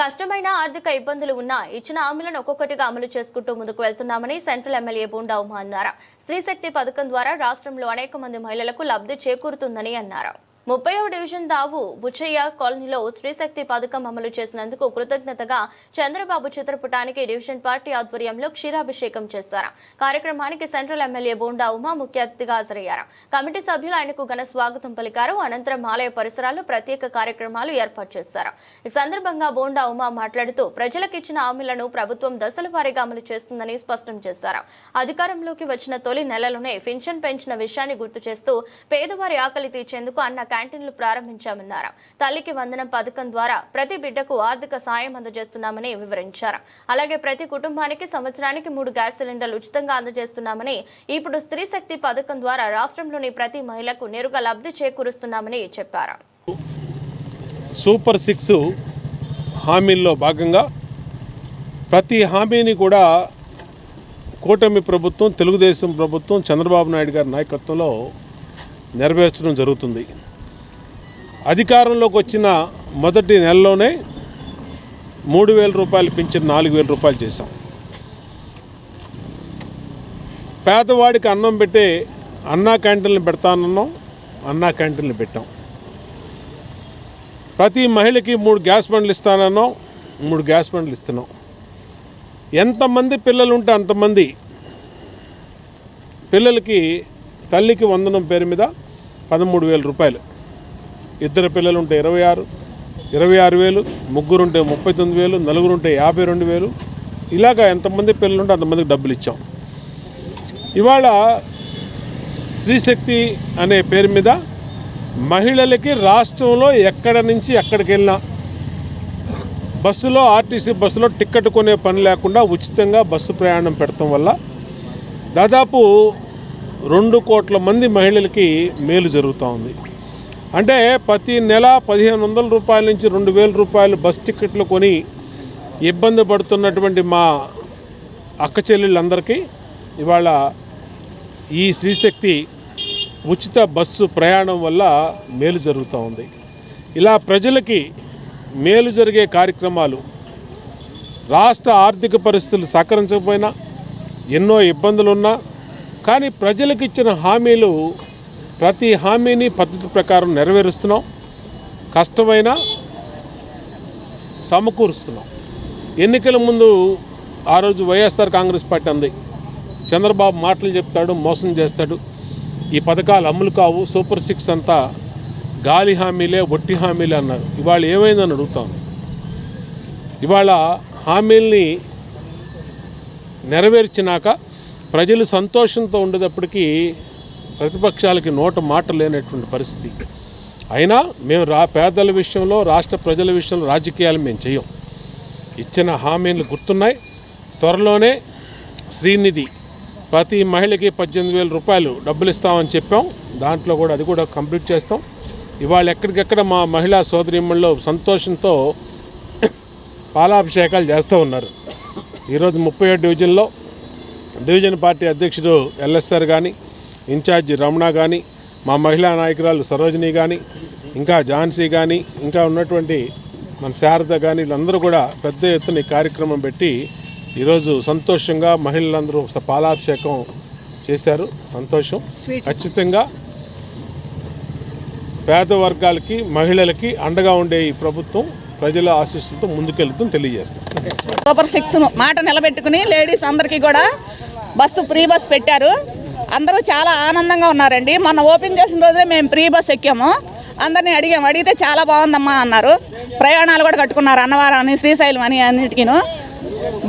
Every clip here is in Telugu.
కష్టమైన ఆర్థిక ఇబ్బందులు ఉన్నా ఇచ్చిన హామీలను ఒక్కొక్కటిగా అమలు చేసుకుంటూ ముందుకు వెళ్తున్నామని సెంట్రల్ ఎమ్మెల్యే బోండా ఉమా అన్నారు. స్త్రీశక్తి పథకం ద్వారా రాష్ట్రంలో అనేక మంది మహిళలకు లబ్ధి చేకూరుతుందని అన్నారు. 30వ డివిజన్ దావు బుచ్చయ్య కాలనీలో స్త్రీశక్తి పథకం అమలు చేసినందుకు కృతజ్ఞతగా చంద్రబాబు చిత్రపటానికి డివిజన్ పార్టీ ఆధ్వర్యంలో క్షీరాభిషేకం చేశారు. కార్యక్రమానికి సెంట్రల్ ఎమ్మెల్యే బోండా ఉమా ముఖ్య అతిథిగా హాజరయ్యారు. కమిటీ సభ్యులు ఆయనకు ఘన స్వాగతం పలికారు. అనంతరం ఆలయ పరిసరాల్లో ప్రత్యేక కార్యక్రమాలు ఏర్పాటు చేశారు. ఈ సందర్భంగా బోండా ఉమా మాట్లాడుతూ ప్రజలకు ఇచ్చిన హామీలను ప్రభుత్వం దశల వారీగా అమలు చేస్తుందని స్పష్టం చేశారు. అధికారంలోకి వచ్చిన తొలి నెలలోనే పెన్షన్ పెంచిన విషయాన్ని గుర్తు చేస్తూ పేదవారి ఆకలి తీర్చేందుకు అన్న క్యాంటీన్లు ప్రారంభించామన్నారు. తల్లికి వందనం పథకం ద్వారా ప్రతి బిడ్డకు ఆర్థిక సాయం అందజేస్తున్నామని వివరించారు. అలాగే ప్రతి కుటుంబానికి సంవత్సరానికి 3 గ్యాస్ సిలిండర్లు ఉచితంగా అందజేస్తున్నామని, ఇప్పుడు స్త్రీశక్తి పథకం ద్వారా రాష్ట్రంలోని ప్రతి మహిళకు నేరుగా లబ్ధి చేకూరుస్తున్నామని చెప్పారు. సూపర్ 6 హామీల్లో భాగంగా ప్రతి హామీని కూడా కూటమి ప్రభుత్వం, తెలుగుదేశం ప్రభుత్వం, చంద్రబాబు నాయుడు గారి నాయకత్వంలో నెరవేర్చడం జరుగుతుంది. అధికారంలోకి వచ్చిన మొదటి నెలలోనే 3,000 రూపాయలు పింఛన్ 4,000 రూపాయలు చేశాం. పేదవాడికి అన్నం పెట్టే అన్నా క్యాంటీన్లు పెడతానన్నాం, అన్నా క్యాంటీన్లు పెట్టాం. ప్రతి మహిళకి 3 గ్యాస్ బండ్లు ఇస్తానన్నాం, 3 గ్యాస్ బండ్లు ఇస్తున్నాం. ఎంతమంది పిల్లలు ఉంటే అంతమంది పిల్లలకి తల్లికి వందనం పేరు మీద 13,000 రూపాయలు, ఇద్దరు పిల్లలు ఉంటే 26,000, ముగ్గురుంటే 39,000, నలుగురుంటే 52,000, ఇలాగా ఎంతమంది పిల్లలు ఉంటే అంతమందికి డబ్బులు ఇచ్చాం. ఇవాళ స్త్రీశక్తి అనే పేరు మీద మహిళలకి రాష్ట్రంలో ఎక్కడ నుంచి ఎక్కడికి వెళ్ళినా బస్సులో, ఆర్టీసీ బస్సులో టికెట్ కొనే పని లేకుండా ఉచితంగా బస్సు ప్రయాణం పెడతాం వల్ల దాదాపు 2 కోట్ల మంది మహిళలకి మేలు జరుగుతూ ఉంది. అంటే ప్రతి నెల 1,500 రూపాయల నుంచి 2,000 రూపాయలు బస్ టికెట్లు కొని ఇబ్బంది పడుతున్నటువంటి మా అక్క చెల్లెళ్ళందరికీ ఇవాళ ఈ స్త్రీశక్తి ఉచిత బస్సు ప్రయాణం వల్ల మేలు జరుగుతూ ఉంది. ఇలా ప్రజలకి మేలు జరిగే కార్యక్రమాలు, రాష్ట్ర ఆర్థిక పరిస్థితులు సహకరించకపోయినా, ఎన్నో ఇబ్బందులున్నా కానీ ప్రజలకు ఇచ్చిన హామీలు ప్రతి హామీని పద్ధతి ప్రకారం నెరవేరుస్తున్నాం. కష్టమైన సమకూరుస్తున్నాం. ఎన్నికల ముందు ఆ రోజు వైఎస్ఆర్ కాంగ్రెస్ పార్టీ అంది, చంద్రబాబు మాటలు చెప్తాడు, మోసం చేస్తాడు, ఈ పథకాలు అమలు కావు, సూపర్ 6 అంతా గాలి హామీలే, ఒట్టి హామీలే అన్నారు. ఇవాళ ఏమైందని అడుగుతాం. ఇవాళ హామీల్ని నెరవేర్చినాక ప్రజలు సంతోషంతో ఉండేటప్పటికీ ప్రతిపక్షాలకి నోట మాట లేనటువంటి పరిస్థితి. అయినా మేము పేదల విషయంలో, రాష్ట్ర ప్రజల విషయంలో రాజకీయాలు మేము చేయం. ఇచ్చిన హామీలు గుర్తున్నాయి. త్వరలోనే శ్రీనిధి ప్రతి మహిళకి 18,000 రూపాయలు డబ్బులు ఇస్తామని చెప్పాం. దాంట్లో కూడా అది కూడా కంప్లీట్ చేస్తాం. ఇవాళ ఎక్కడికెక్కడ మా మహిళా సోదరీమణులు సంతోషంతో పాలాభిషేకాలు చేస్తూ ఉన్నారు. ఈరోజు 37 డివిజన్లో డివిజన్ పార్టీ అధ్యక్షుడు ఎల్ఎస్ఆర్ కానీ, ఇన్ఛార్జి రమణ కానీ, మా మహిళా నాయకురాలు సరోజిని కానీ, ఇంకా ఝాన్సీ కానీ, ఇంకా ఉన్నటువంటి మన శారద కానీ, వీళ్ళందరూ కూడా పెద్ద ఎత్తున ఈ కార్యక్రమం పెట్టి ఈరోజు సంతోషంగా మహిళలందరూ పాలాభిషేకం చేశారు. సంతోషం. ఖచ్చితంగా పేద వర్గాలకి, మహిళలకి అండగా ఉండే ఈ ప్రభుత్వం ప్రజల ఆశీస్సులతో ముందుకెళ్తూ తెలియజేస్తాం. సూపర్ 6 మాట నిలబెట్టుకుని లేడీస్ అందరికీ కూడా ఫ్రీ బస్ పెట్టారు. అందరూ చాలా ఆనందంగా ఉన్నారండి. మొన్న ఓపెన్ చేసిన రోజే మేము ఫ్రీ బస్ ఎక్కాము. అందరినీ అడిగితే చాలా బాగుందమ్మా అన్నారు. ప్రయాణాలు కూడా కట్టుకున్నారు, అన్నవరం అని, శ్రీశైలం అని, అన్నిటికీను.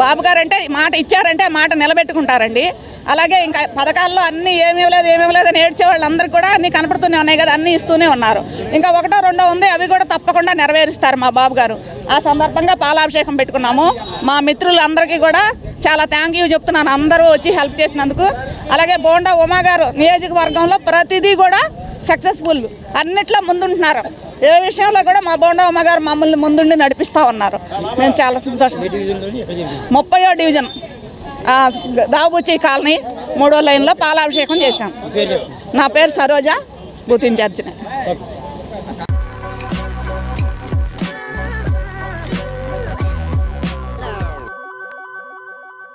బాబు గారు అంటే మాట ఇచ్చారంటే మాట నిలబెట్టుకుంటారండి. అలాగే ఇంకా పథకాల్లో అన్నీ ఏమీ లేదు అని ఏడ్చే వాళ్ళందరికీ కూడా అన్నీ కనపడుతూనే ఉన్నాయి కదా, అన్నీ ఇస్తూనే ఉన్నారు. ఇంకా 1, 2 ఉంది, అవి కూడా తప్పకుండా నెరవేరుస్తారు మా బాబు గారు. ఆ సందర్భంగా పాలాభిషేకం పెట్టుకున్నాము. మా మిత్రులందరికీ కూడా చాలా థ్యాంక్ యూ చెప్తున్నాను, అందరూ వచ్చి హెల్ప్ చేసినందుకు. అలాగే బోండా ఉమా గారు నియోజకవర్గంలో ప్రతిదీ కూడా సక్సెస్ఫుల్, అన్నిట్లో ముందుంటున్నారు. ఏ విషయంలో కూడా మా బోండా ఉమా గారు మమ్మల్ని ముందుండి నడిపిస్తూ ఉన్నారు. మేము చాలా సంతోషం. 30వ డివిజన్ దావుబుచ్చి కాలనీ 3వ లైన్లో పాలాభిషేకం చేశాం. నా పేరు సరోజ, బూత్ ఇన్ఛార్జిని.